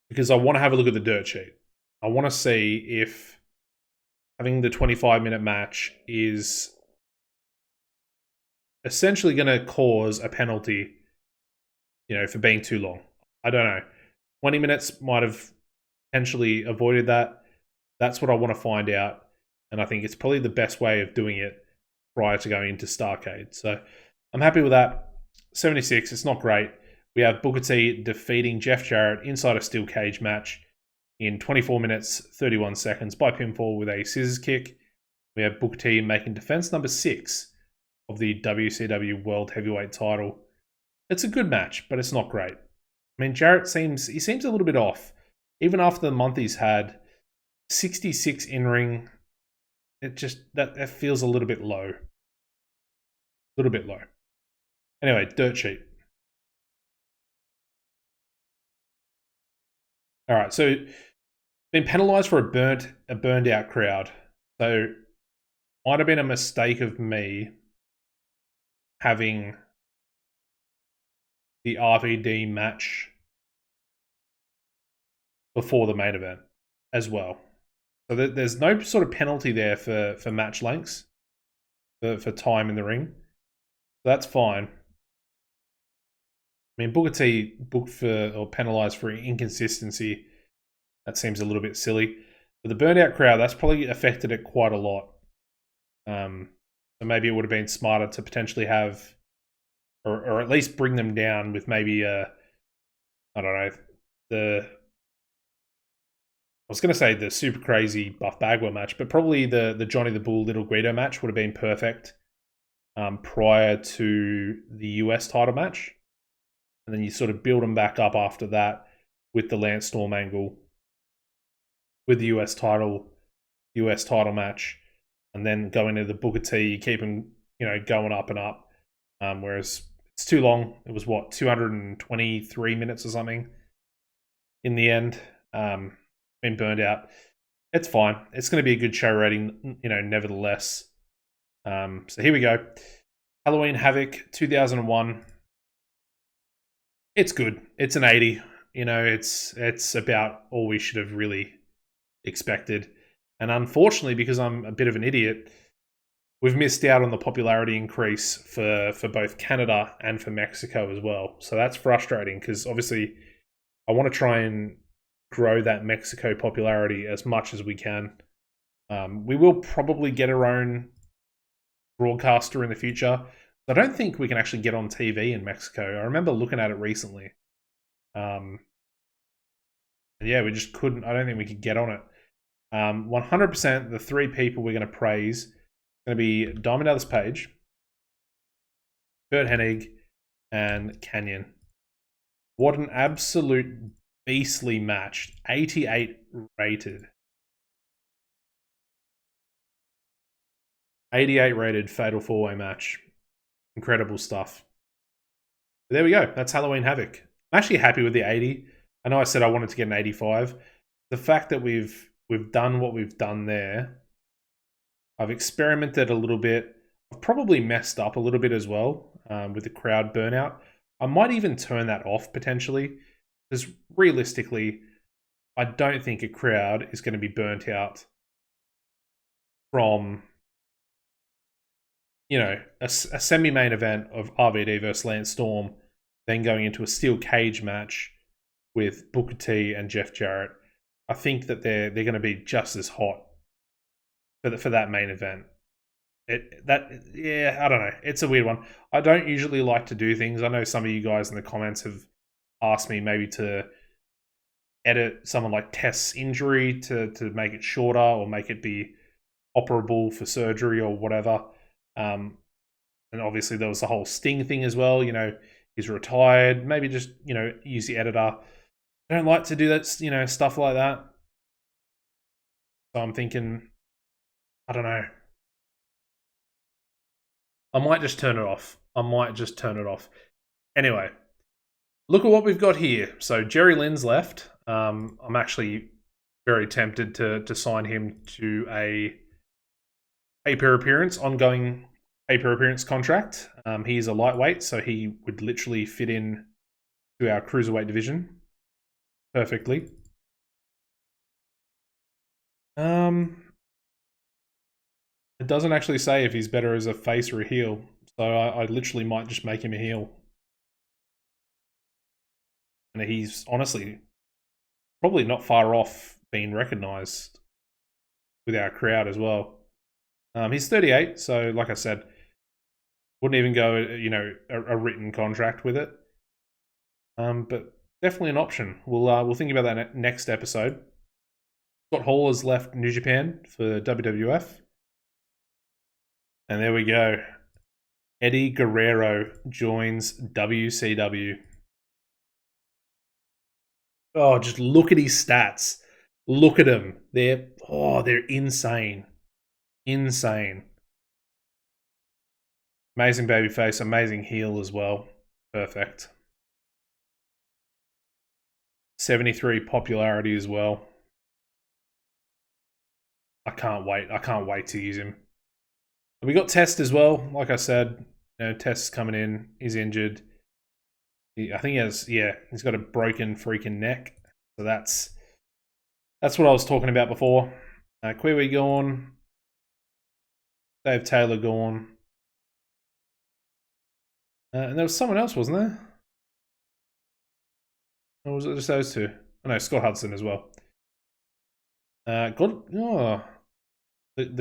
because I want to have a look at the dirt sheet. I want to see if having the 25-minute match is essentially going to cause a penalty, for being too long. I don't know. 20 minutes might have potentially avoided that. That's what I want to find out. And I think it's probably the best way of doing it prior to going into Starrcade. So I'm happy with that. 76, it's not great. We have Booker T defeating Jeff Jarrett inside a steel cage match in 24 minutes, 31 seconds by pinfall with a scissors kick. We have Booker T making defense number 6 of the WCW World Heavyweight title. It's a good match, but it's not great. I mean, Jarrett seems a little bit off. Even after the month he's had, 66 in-ring, it just, that feels a little bit low. A little bit low. Anyway, dirt sheet. All right, so been penalised for a burned out crowd. So might have been a mistake of me having the RVD match before the main event as well. So there's no sort of penalty there for match lengths, for time in the ring. That's fine. I mean, Booker T booked for or penalised for inconsistency. That seems a little bit silly. But the burnout crowd, that's probably affected it quite a lot. So maybe it would have been smarter to potentially have, or at least bring them down with maybe I don't know, I was going to say the super crazy Buff Bagwell match, but probably the Johnny the Bull Little Guido match would have been perfect prior to the US title match. And then you sort of build them back up after that with the Lance Storm angle, with the US title match, and then go into the Booker T, you keep them, going up and up. Whereas it's too long. It was 223 minutes or something in the end. Been burned out. It's fine. It's going to be a good show rating, nevertheless. So here we go. Halloween Havoc 2001. It's good. It's an 80. It's about all we should have really expected. And unfortunately, because I'm a bit of an idiot, we've missed out on the popularity increase for both Canada and for Mexico as well. So that's frustrating, because obviously I want to try and grow that Mexico popularity as much as we can. We will probably get our own broadcaster in the future. I don't think we can actually get on TV in Mexico. I remember looking at it recently. Yeah, we just couldn't. I don't think we could get on it. 100%, the 3 people we're going to praise are going to be Diamond Dallas Page, Kurt Hennig, and Canyon. What an absolute beastly match. 88 rated. 88 rated Fatal 4-Way match. Incredible stuff. But there we go. That's Halloween Havoc. I'm actually happy with the 80. I know I said I wanted to get an 85. The fact that we've done what we've done there, I've experimented a little bit. I've probably messed up a little bit as well with the crowd burnout. I might even turn that off potentially, because realistically, I don't think a crowd is going to be burnt out from, a semi-main event of RVD versus Lance Storm, then going into a steel cage match with Booker T and Jeff Jarrett. I think that they're going to be just as hot for that main event. Yeah, I don't know. It's a weird one. I don't usually like to do things. I know some of you guys in the comments have asked me maybe to edit someone like Test's injury to make it shorter or make it be operable for surgery or whatever. And obviously there was the whole Sting thing as well. You know, he's retired. Maybe just, you know, use the editor. I don't like to do that, you know, stuff like that. So I'm thinking, I don't know. I might just turn it off. Anyway, look at what we've got here. So Jerry Lynn's left. I'm actually very tempted to sign him to a ongoing pay-per appearance contract. He's a lightweight, so he would literally fit in to our cruiserweight division perfectly. It doesn't actually say if he's better as a face or a heel, so I literally might just make him a heel. And he's honestly probably not far off being recognised with our crowd as well. He's 38, so like I said, wouldn't even go, you know, a written contract with it. But definitely an option. We'll think about that next episode. Scott Hall has left New Japan for WWF. And there we go. Eddie Guerrero joins WCW. Oh, just look at his stats. Look at them. They're insane. Insane. Amazing babyface, amazing heel as well. Perfect. 73 popularity as well. I can't wait. I can't wait to use him. We got Test as well. Like I said, you know, Test's coming in. He's injured. I think he's got a broken freaking neck. So that's what I was talking about before. Kiwi gone. Dave Taylor gone. And there was someone else, wasn't there? Or was it just those two? Oh no, Scott Hudson as well. The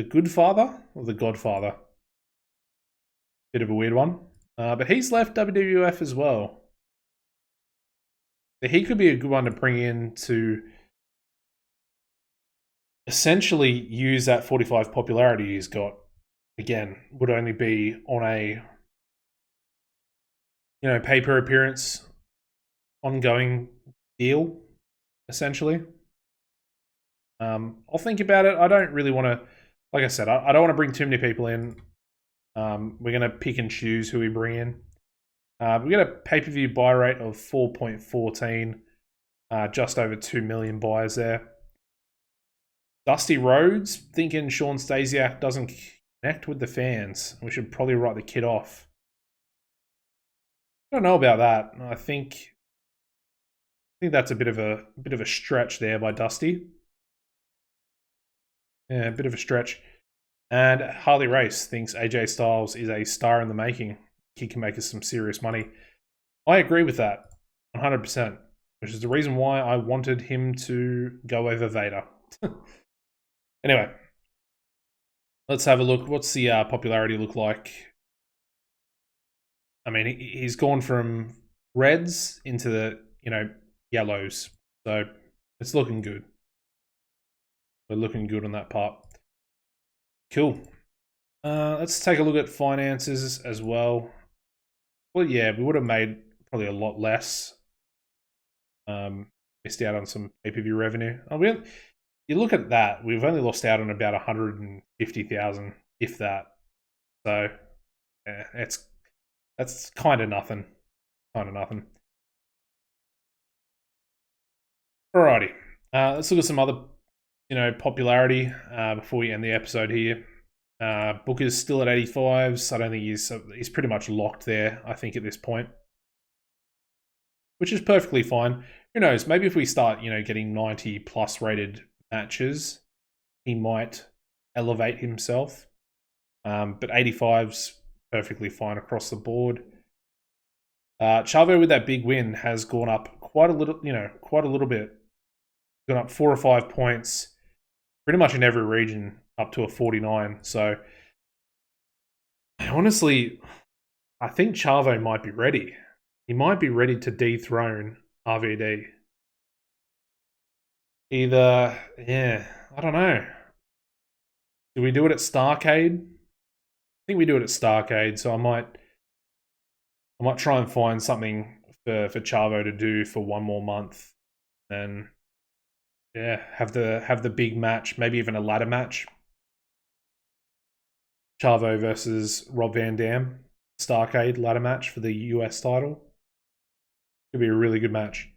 Good Father or the Godfather? Bit of a weird one. But he's left WWF as well. He could be a good one to bring in to essentially use that 45 popularity he's got. Again, would only be on a, you know, pay per appearance ongoing deal, essentially. I'll think about it. I don't really want to, like I said, I don't want to bring too many people in. We're going to pick and choose who we bring in. We got a pay-per-view buy rate of 4.14, just over 2 million buyers there. Dusty Rhodes thinking Sean Stasiak doesn't connect with the fans. We should probably write the kid off. I don't know about that. I think that's a bit of a stretch there by Dusty. Yeah, a bit of a stretch. And Harley Race thinks AJ Styles is a star in the making. He can make us some serious money. I agree with that 100%, which is the reason why I wanted him to go over Vader. Anyway, let's have a look. What's the popularity look like? I mean, he's gone from reds into the, you know, yellows. So it's looking good. We're looking good on that part. Cool. Let's take a look at finances as well. Well, yeah, we would have made probably a lot less. Missed out on some pay-per-view revenue. You look at that, we've only lost out on about 150,000, if that. So, yeah, that's kind of nothing. Alrighty. Let's look at some other, you know, popularity before we end the episode here. Booker's still at 85s. I don't think he's pretty much locked there, I think, at this point. Which is perfectly fine. Who knows? Maybe if we start, you know, getting 90 plus rated matches, he might elevate himself. But 85's perfectly fine across the board. Chavo with that big win has gone up quite a little bit. Gone up 4 or 5 points. pretty much in every region up to a 49. So honestly, I think Chavo might be ready. He might be ready to dethrone RVD. Either, yeah, I don't know. Do we do it at Starcade? I think we do it at Starcade, so I might try and find something for Chavo to do for one more month. Then yeah, have the big match, maybe even a ladder match. Chavo versus Rob Van Dam, Starcade ladder match for the US title. Could be a really good match.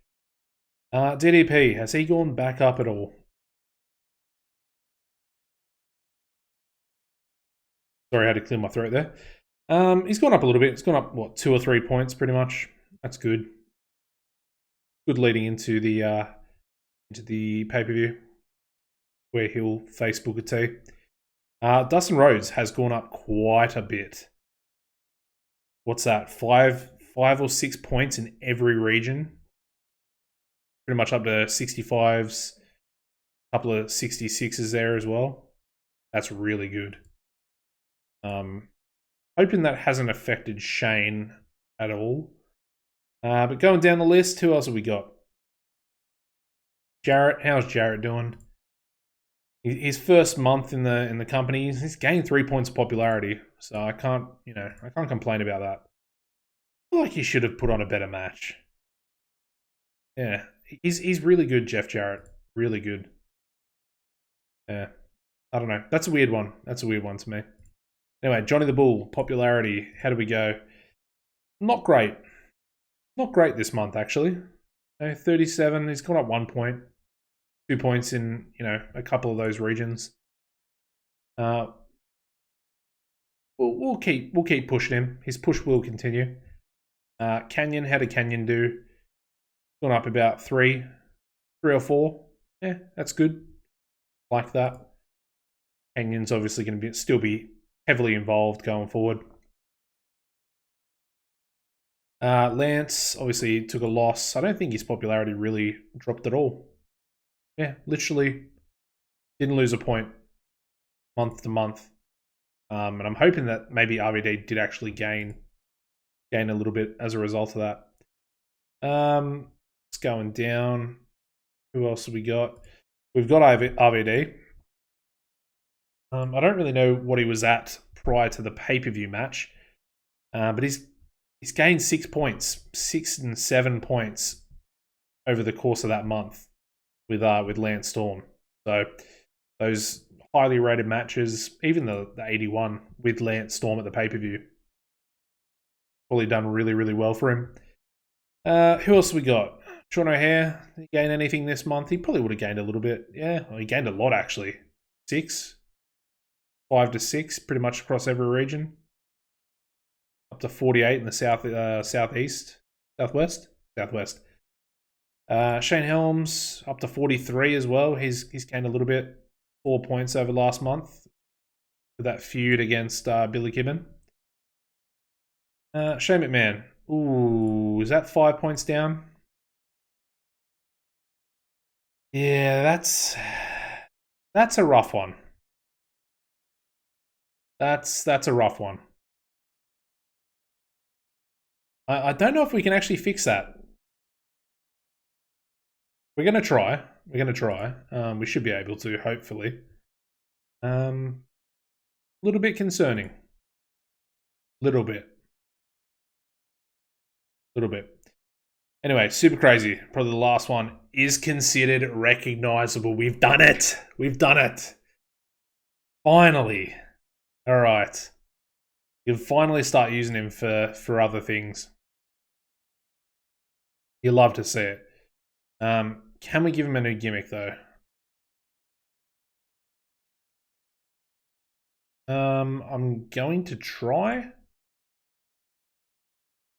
DDP, has he gone back up at all? Sorry, I had to clear my throat there. He's gone up a little bit. It's gone up, what, 2 or 3 points pretty much. That's good. Good leading into the pay-per-view where he'll face Booker T. Dustin Rhodes has gone up quite a bit. What's that? Five or 6 points in every region. Pretty much up to 65s, a couple of 66s there as well. That's really good. Hoping that hasn't affected Shane at all. But going down the list, who else have we got? Jarrett. How's Jarrett doing? His first month in the company, he's gained 3 points of popularity. So I can't complain about that. I feel like he should have put on a better match. Yeah, he's really good, Jeff Jarrett. Really good. Yeah, I don't know. That's a weird one. That's a weird one to me. Anyway, Johnny the Bull, popularity. How do we go? Not great. Not great this month, actually. 37. He's gone up 1 point. 2 points in, a couple of those regions. We'll keep pushing him. His push will continue. Canyon, how did Canyon do? Gone up about 3 or 4. Yeah, that's good. Like that. Canyon's obviously going to still be heavily involved going forward. Lance obviously took a loss. I don't think his popularity really dropped at all. Yeah, literally didn't lose a point month to month. And I'm hoping that maybe RVD did actually gain a little bit as a result of that. It's going down. Who else have we got? We've got RVD. I don't really know what he was at prior to the pay-per-view match, but he's gained 6 points, 6 and 7 points over the course of that month with Lance Storm. So those highly rated matches, even the 81 with Lance Storm at the pay-per-view, probably done really, really well for him. Who else have we got? Sean O'Hare, did he gain anything this month? He probably would have gained a little bit. Yeah, well, he gained a lot actually. 5 to 6, pretty much across every region. Up to 48 in the southwest. Shane Helms up to 43 as well. He's gained a little bit, 4 points over last month with that feud against Billy Kidman. Shane McMahon. Ooh, is that 5 points down? Yeah, that's a rough one. That's a rough one. I don't know if we can actually fix that. We're gonna try. We should be able to, hopefully. A little bit concerning. Little bit. Anyway, super crazy. Probably the last one is considered recognizable. We've done it. Finally. All right. You'll finally start using him for other things. You'll love to see it. Can we give him a new gimmick, though? I'm going to try.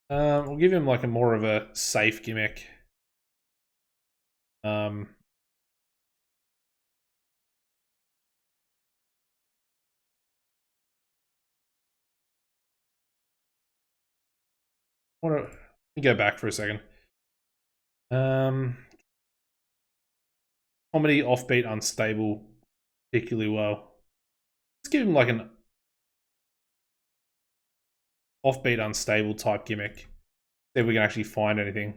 We'll give him like a more of a safe gimmick. Let me go back for a second. Comedy, offbeat, unstable particularly well. Let's give him like an offbeat, unstable type gimmick. See if we can actually find anything.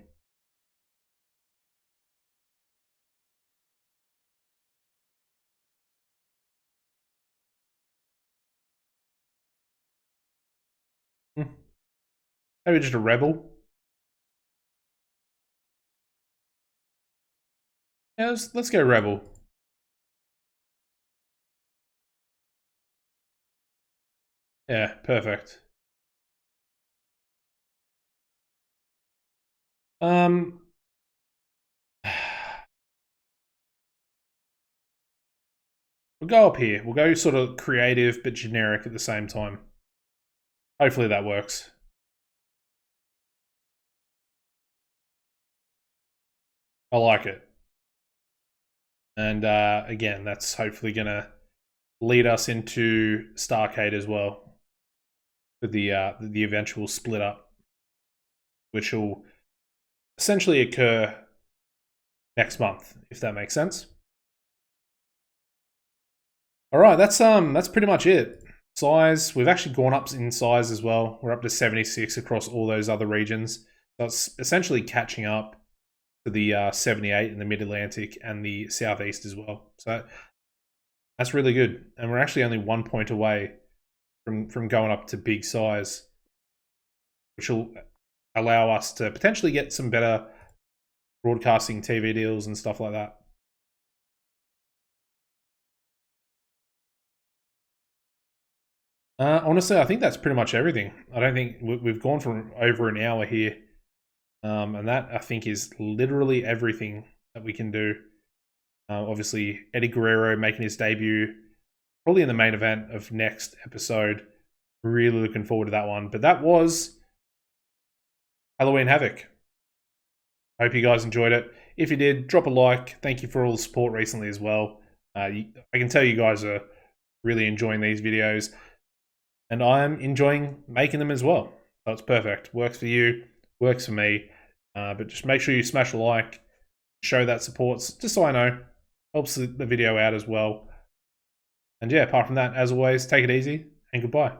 Maybe just a rebel. Yeah, let's go rebel. Yeah, perfect. We'll go up here. We'll go sort of creative but generic at the same time. Hopefully that works. I like it. And again, that's hopefully going to lead us into Starcade as well for the eventual split up, which will essentially occur next month, if that makes sense. All right, that's pretty much it. Size, we've actually gone up in size as well. We're up to 76 across all those other regions. So it's essentially catching up to the 78 in the Mid-Atlantic and the Southeast as well. So that's really good. And we're actually only 1 point away from going up to big size, which will allow us to potentially get some better broadcasting TV deals and stuff like that. Honestly, I think that's pretty much everything. I don't think we've gone for over an hour here. And that, I think, is literally everything that we can do. Obviously, Eddie Guerrero making his debut probably in the main event of next episode. Really looking forward to that one. But that was Halloween Havoc. Hope you guys enjoyed it. If you did, drop a like. Thank you for all the support recently as well. I can tell you guys are really enjoying these videos. And I'm enjoying making them as well. So it's perfect. Works for you, works for me. But just make sure you smash a like, show that support, just so I know. Helps the video out as well. And yeah, apart from that, as always, take it easy and goodbye.